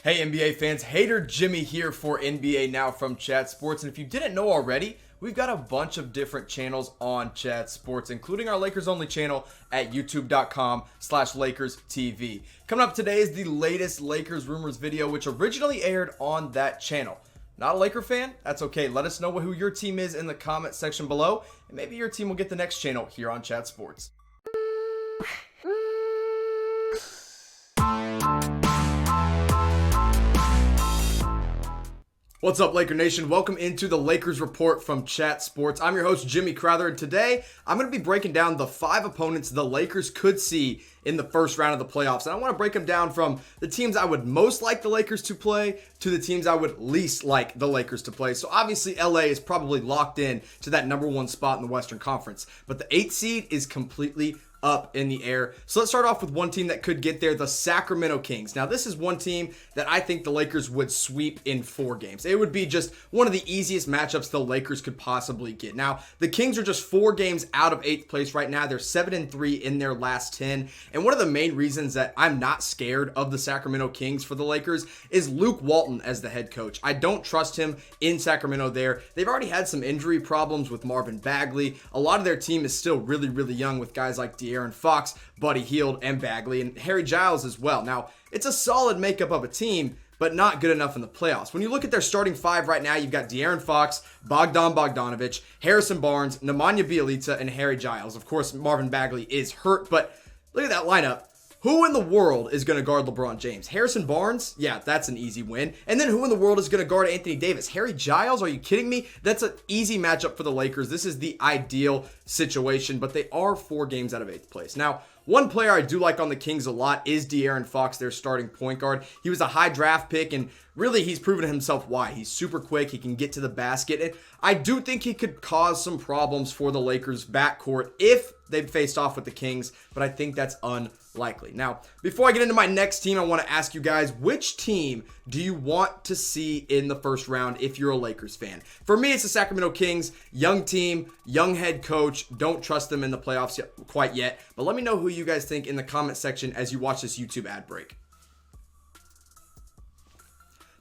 Hey NBA fans, Hater Jimmy here for NBA Now from Chat Sports. And if you didn't know already, we've got a bunch of different channels on Chat Sports, including our Lakers only channel at youtube.com/LakersTV. Coming up today is the latest Lakers rumors video, which originally aired on that channel. Not a Laker fan? That's okay. Let us know who your team is in the comment section below, and maybe your team will get the next channel here on Chat Sports. What's up, Laker Nation? Welcome into the Lakers Report from Chat Sports. I'm your host, Jimmy Crowther, and today I'm going to be breaking down the 5 opponents the Lakers could see in the first round of the playoffs. And I want to break them down from the teams I would most like the Lakers to play to the teams I would least like the Lakers to play. So obviously LA is probably locked in to that number 1 spot in the Western Conference, but the 8th seed is completely up in the air. So let's start off with one team that could get there, the Sacramento Kings. Now, this is one team that I think the Lakers would sweep in 4 games. It would be just one of the easiest matchups the Lakers could possibly get. Now, the Kings are just 4 games out of 8th place right now. They're 7-3 in their last 10. And one of the main reasons that I'm not scared of the Sacramento Kings for the Lakers is Luke Walton as the head coach. I don't trust him in Sacramento there. They've already had some injury problems with Marvin Bagley. A lot of their team is still really, really young with guys like De'Aaron Fox, Buddy Hield, and Bagley, and Harry Giles as well. Now, it's a solid makeup of a team, but not good enough in the playoffs. When you look at their starting 5 right now, you've got De'Aaron Fox, Bogdan Bogdanovic, Harrison Barnes, Nemanja Bjelica, and Harry Giles. Of course, Marvin Bagley is hurt, but look at that lineup. Who in the world is going to guard LeBron James? Harrison Barnes? Yeah, that's an easy win. And then who in the world is going to guard Anthony Davis? Harry Giles? Are you kidding me? That's an easy matchup for the Lakers. This is the ideal situation, but they are 4 games out of 8th place. Now, one player I do like on the Kings a lot is De'Aaron Fox, their starting point guard. He was a high draft pick, and really he's proven himself why. He's super quick. He can get to the basket. And I do think he could cause some problems for the Lakers backcourt if they faced off with the Kings, but I think that's unlikely. Now, before I get into my next team, I want to ask you guys, which team do you want to see in the first round if you're a Lakers fan? For me, it's the Sacramento Kings. Young team, young head coach. Don't trust them in the playoffs quite yet, but let me know who you guys think in the comment section as you watch this YouTube ad break.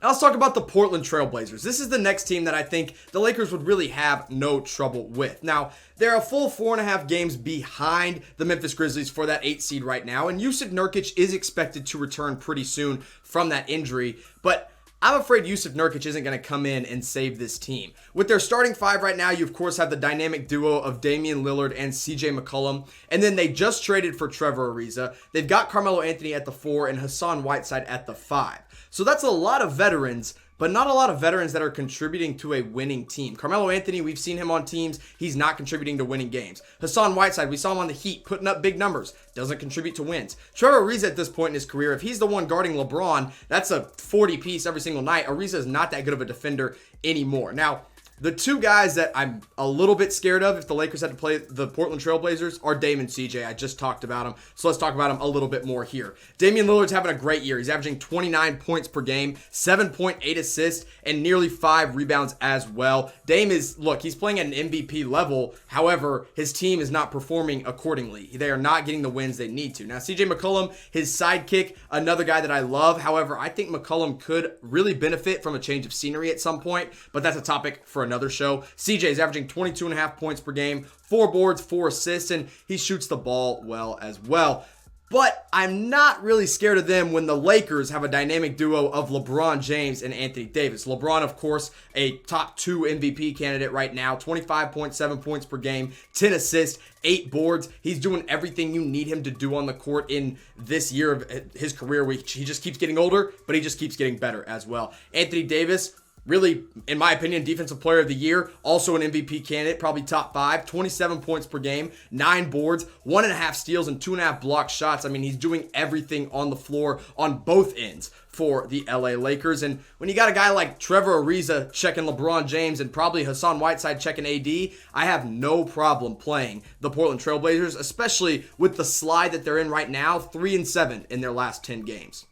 Now let's talk about the Portland Trail Blazers. This is the next team that I think the Lakers would really have no trouble with. Now, they're a full 4.5 games behind the Memphis Grizzlies for that 8th seed right now, and Jusuf Nurkic is expected to return pretty soon from that injury, but I'm afraid Jusuf Nurkic isn't going to come in and save this team. With their starting 5 right now, you of course have the dynamic duo of Damian Lillard and CJ McCollum, and then they just traded for Trevor Ariza. They've got Carmelo Anthony at the 4 and Hassan Whiteside at the 5. So that's a lot of veterans, but not a lot of veterans that are contributing to a winning team. Carmelo Anthony, we've seen him on teams. He's not contributing to winning games. Hassan Whiteside, we saw him on the Heat putting up big numbers. Doesn't contribute to wins. Trevor Ariza at this point in his career, if he's the one guarding LeBron, that's a 40 piece every single night. Ariza is not that good of a defender anymore. Now, the 2 guys that I'm a little bit scared of if the Lakers had to play the Portland Trail Blazers are Dame and CJ. I just talked about them, so let's talk about them a little bit more here. Damian Lillard's having a great year. He's averaging 29 points per game, 7.8 assists, and nearly 5 rebounds as well. Dame is, look, he's playing at an MVP level. However, his team is not performing accordingly. They are not getting the wins they need to. Now, CJ McCollum, his sidekick, another guy that I love. However, I think McCollum could really benefit from a change of scenery at some point, but that's a topic for another show. CJ is averaging 22.5 points per game, 4 boards, 4 assists, and he shoots the ball well as well. But I'm not really scared of them when the Lakers have a dynamic duo of LeBron James and Anthony Davis. LeBron, of course, a top 2 MVP candidate right now, 25.7 points per game, 10 assists, 8 boards. He's doing everything you need him to do on the court in this year of his career. He just keeps getting older, but he just keeps getting better as well. Anthony Davis, really, in my opinion, Defensive Player of the Year, also an MVP candidate, probably top 5, 27 points per game, 9 boards, 1.5 steals, and 2.5 blocked shots. I mean, he's doing everything on the floor on both ends for the LA Lakers. And when you got a guy like Trevor Ariza checking LeBron James and probably Hassan Whiteside checking AD, I have no problem playing the Portland Trail Blazers, especially with the slide that they're in right now, 3-7 in their last 10 games.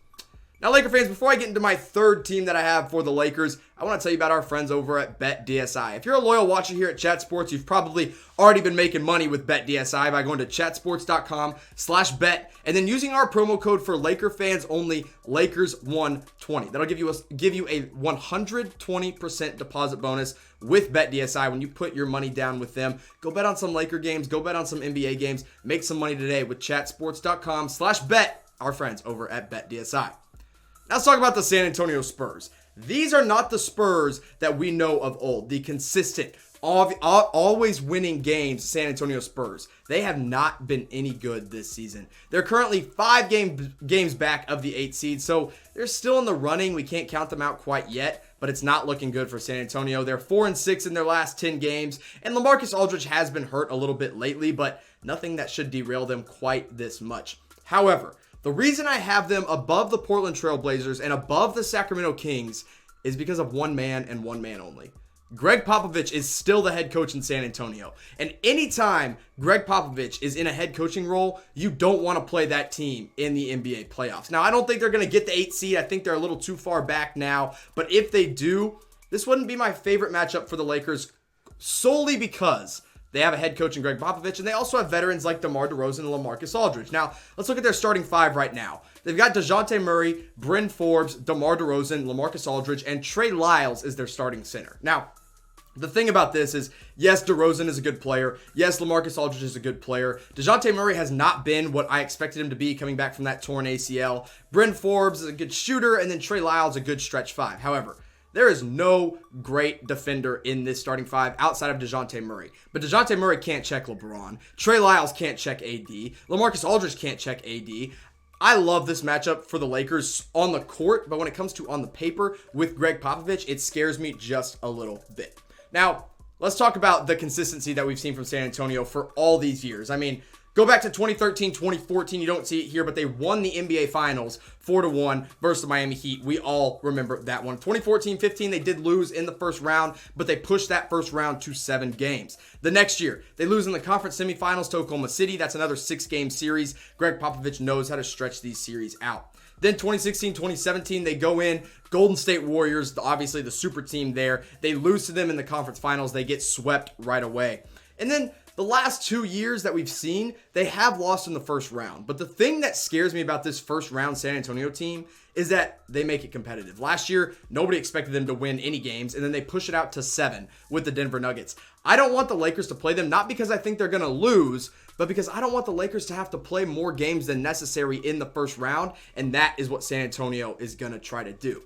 Now, Laker fans, before I get into my third team that I have for the Lakers, I want to tell you about our friends over at BetDSI. If you're a loyal watcher here at Chat Sports, you've probably already been making money with BetDSI by going to chatsports.com/bet and then using our promo code for Laker fans only, Lakers120. That'll give you a 120% deposit bonus with BetDSI when you put your money down with them. Go bet on some Laker games, go bet on some NBA games, make some money today with chatsports.com/bet, our friends over at BetDSI. Now let's talk about the San Antonio Spurs. These are not the Spurs that we know of old, the consistent, always winning games San Antonio Spurs. They have not been any good this season. They're currently 5 games back of the 8th seed, so they're still in the running. We can't count them out quite yet, but it's not looking good for San Antonio. They're 4-6 in their last 10 games, and LaMarcus Aldridge has been hurt a little bit lately, but nothing that should derail them quite this much. However, the reason I have them above the Portland Trail Blazers and above the Sacramento Kings is because of one man and one man only. Greg Popovich is still the head coach in San Antonio. And anytime Greg Popovich is in a head coaching role, you don't want to play that team in the NBA playoffs. Now, I don't think they're going to get the 8th seed. I think they're a little too far back now. But if they do, this wouldn't be my favorite matchup for the Lakers solely because they have a head coach in Greg Popovich, and they also have veterans like DeMar DeRozan and LaMarcus Aldridge. Now, let's look at their starting 5 right now. They've got DeJounte Murray, Bryn Forbes, DeMar DeRozan, LaMarcus Aldridge, and Trey Lyles is their starting center. Now, the thing about this is, yes, DeRozan is a good player. Yes, LaMarcus Aldridge is a good player. DeJounte Murray has not been what I expected him to be coming back from that torn ACL. Bryn Forbes is a good shooter, and then Trey Lyles a good stretch 5. However, there is no great defender in this starting 5 outside of DeJounte Murray. But DeJounte Murray can't check LeBron. Trey Lyles can't check AD. LaMarcus Aldridge can't check AD. I love this matchup for the Lakers on the court, but when it comes to on the paper with Greg Popovich, it scares me just a little bit. Now, let's talk about the consistency that we've seen from San Antonio for all these years. I mean, go back to 2013, 2014. You don't see it here, but they won the NBA Finals 4-1 versus the Miami Heat. We all remember that one. 2014-15, they did lose in the first round, but they pushed that first round to 7 games. The next year, they lose in the conference semifinals to Oklahoma City. That's another 6-game series. Greg Popovich knows how to stretch these series out. Then 2016-2017, they go in. Golden State Warriors, obviously the super team there. They lose to them in the conference finals. They get swept right away. And then the last 2 years that we've seen, they have lost in the first round. But the thing that scares me about this first round San Antonio team is that they make it competitive. Last year, nobody expected them to win any games, and then they push it out to 7 with the Denver Nuggets. I don't want the Lakers to play them, not because I think they're going to lose, but because I don't want the Lakers to have to play more games than necessary in the first round, and that is what San Antonio is going to try to do.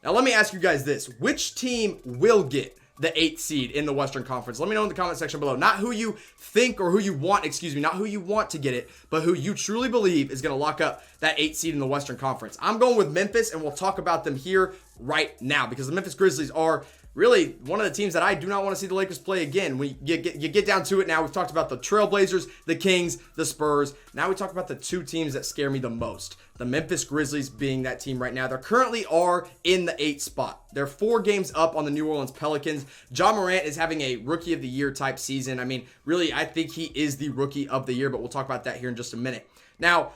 Now, let me ask you guys this. Which team will get the 8th seed in the Western Conference? Let me know in the comment section below. Not who you think or who you want, not who you want to get it, but who you truly believe is going to lock up that 8th seed in the Western Conference. I'm going with Memphis, and we'll talk about them here right now because the Memphis Grizzlies are really one of the teams that I do not want to see the Lakers play again. When you get down to it now, we've talked about the Trailblazers, the Kings, the Spurs. Now we talk about the 2 teams that scare me the most. The Memphis Grizzlies being that team right now. They currently are in the 8th spot. They're 4 games up on the New Orleans Pelicans. Ja Morant is having a Rookie of the Year type season. I mean, really, I think he is the Rookie of the Year, but we'll talk about that here in just a minute. Now,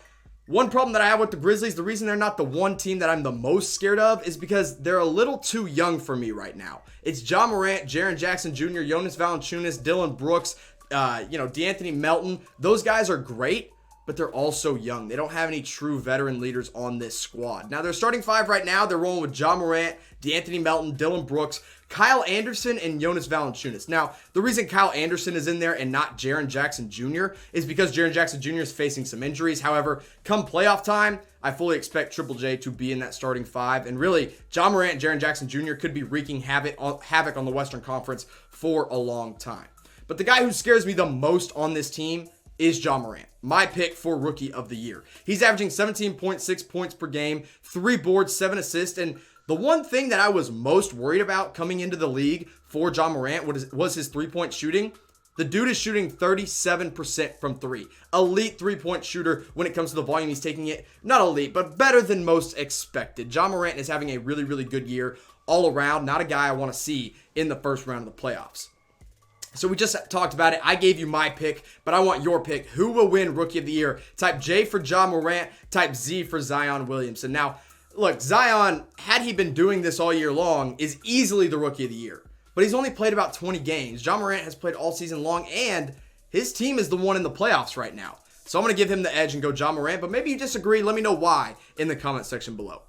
one problem that I have with the Grizzlies, the reason they're not the one team that I'm the most scared of is because they're a little too young for me right now. It's Ja Morant, Jaren Jackson Jr., Jonas Valanciunas, Dylan Brooks, DeAnthony Melton. Those guys are great, but they're also young. They don't have any true veteran leaders on this squad. Now, their starting 5 right now, they're rolling with Ja Morant, DeAnthony Melton, Dylan Brooks, Kyle Anderson, and Jonas Valanciunas. Now, the reason Kyle Anderson is in there and not Jaren Jackson Jr. is because Jaren Jackson Jr. is facing some injuries. However, come playoff time, I fully expect Triple J to be in that starting 5. And really, Ja Morant and Jaren Jackson Jr. could be wreaking havoc on the Western Conference for a long time. But the guy who scares me the most on this team is Ja Morant, my pick for Rookie of the Year. He's averaging 17.6 points per game, 3 boards, 7 assists, and the one thing that I was most worried about coming into the league for Ja Morant was his 3-point shooting. The dude is shooting 37% from 3. Elite 3-point shooter when it comes to the volume he's taking it. Not elite, but better than most expected. Ja Morant is having a really, really good year all around. Not a guy I want to see in the first round of the playoffs. So we just talked about it. I gave you my pick, but I want your pick. Who will win Rookie of the Year? Type J for Ja Morant, type Z for Zion Williamson. Now, look, Zion, had he been doing this all year long, is easily the rookie of the year. But he's only played about 20 games. Ja Morant has played all season long, and his team is the one in the playoffs right now. So I'm going to give him the edge and go Ja Morant, but maybe you disagree. Let me know why in the comment section below.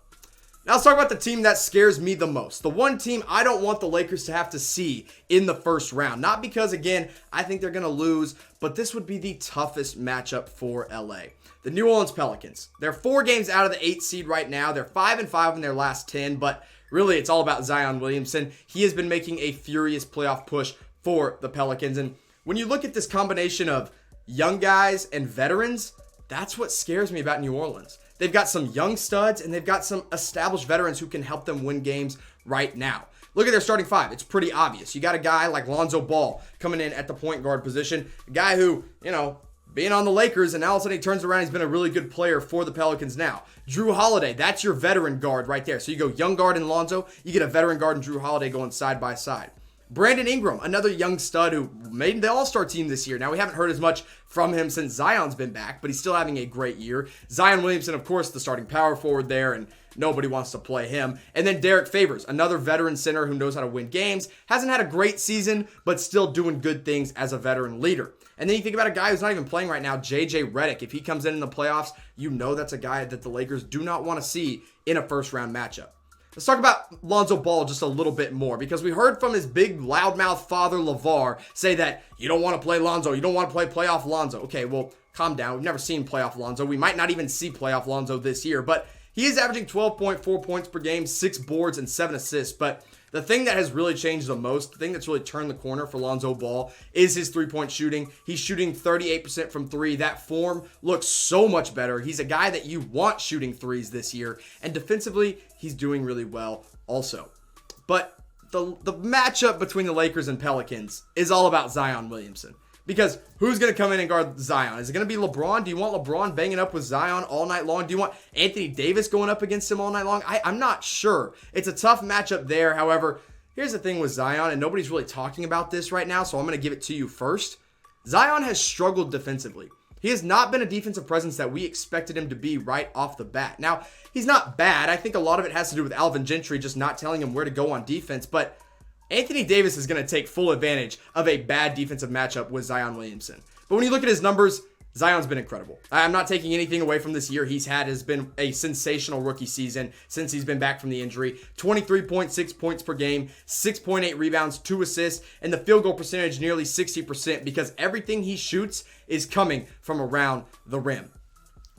Now let's talk about the team that scares me the most. The one team I don't want the Lakers to have to see in the first round. Not because, again, I think they're going to lose, but this would be the toughest matchup for LA. The New Orleans Pelicans. They're 4 games out of the 8th seed right now. They're 5-5 in their last 10, but really it's all about Zion Williamson. He has been making a furious playoff push for the Pelicans. And when you look at this combination of young guys and veterans, that's what scares me about New Orleans. They've got some young studs and they've got some established veterans who can help them win games right now. Look at their starting 5. It's pretty obvious. You got a guy like Lonzo Ball coming in at the point guard position, a guy who, being on the Lakers, and now all of a sudden he turns around, he's been a really good player for the Pelicans now. Drew Holiday, that's your veteran guard right there. So you go young guard in Lonzo, you get a veteran guard in Drew Holiday going side by side. Brandon Ingram, another young stud who made the All-Star team this year. Now, we haven't heard as much from him since Zion's been back, but he's still having a great year. Zion Williamson, of course, the starting power forward there, and nobody wants to play him. And then Derek Favors, another veteran center who knows how to win games. Hasn't had a great season, but still doing good things as a veteran leader. And then you think about a guy who's not even playing right now, JJ Redick. If he comes in the playoffs, you know that's a guy that the Lakers do not want to see in a first-round matchup. Let's talk about Lonzo Ball just a little bit more, because we heard from his big loudmouth father, LeVar, say that you don't want to play Lonzo, you don't want to play playoff Lonzo. Okay, well, calm down. We've never seen playoff Lonzo. We might not even see playoff Lonzo this year, but he is averaging 12.4 points per game, 6 boards, and 7 assists. But the thing that has really changed the most, the thing that's really turned the corner for Lonzo Ball is his three-point shooting. He's shooting 38% from 3. That form looks so much better. He's a guy that you want shooting threes this year. And defensively, he's doing really well also. But the matchup between the Lakers and Pelicans is all about Zion Williamson. Because who's going to come in and guard Zion? Is it going to be LeBron? Do you want LeBron banging up with Zion all night long? Do you want Anthony Davis going up against him all night long? I'm not sure. It's a tough matchup there. However, here's the thing with Zion, and nobody's really talking about this right now, so I'm going to give it to you first. Zion has struggled defensively. He has not been a defensive presence that we expected him to be right off the bat. Now, he's not bad. I think a lot of it has to do with Alvin Gentry just not telling him where to go on defense, but Anthony Davis is going to take full advantage of a bad defensive matchup with Zion Williamson. But when you look at his numbers, Zion's been incredible. I'm not taking anything away from this year has been a sensational rookie season since he's been back from the injury. 23.6 points per game, 6.8 rebounds, 2 assists, and the field goal percentage nearly 60% because everything he shoots is coming from around the rim.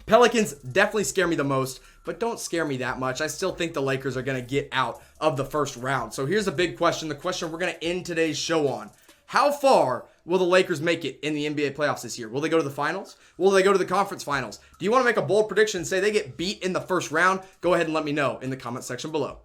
Pelicans definitely scare me the most, but don't scare me that much. I still think the Lakers are going to get out of the first round. So here's a big question, the question we're going to end today's show on. How far will the Lakers make it in the NBA playoffs this year? Will they go to the finals? Will they go to the conference finals? Do you want to make a bold prediction and say they get beat in the first round? Go ahead and let me know in the comment section below.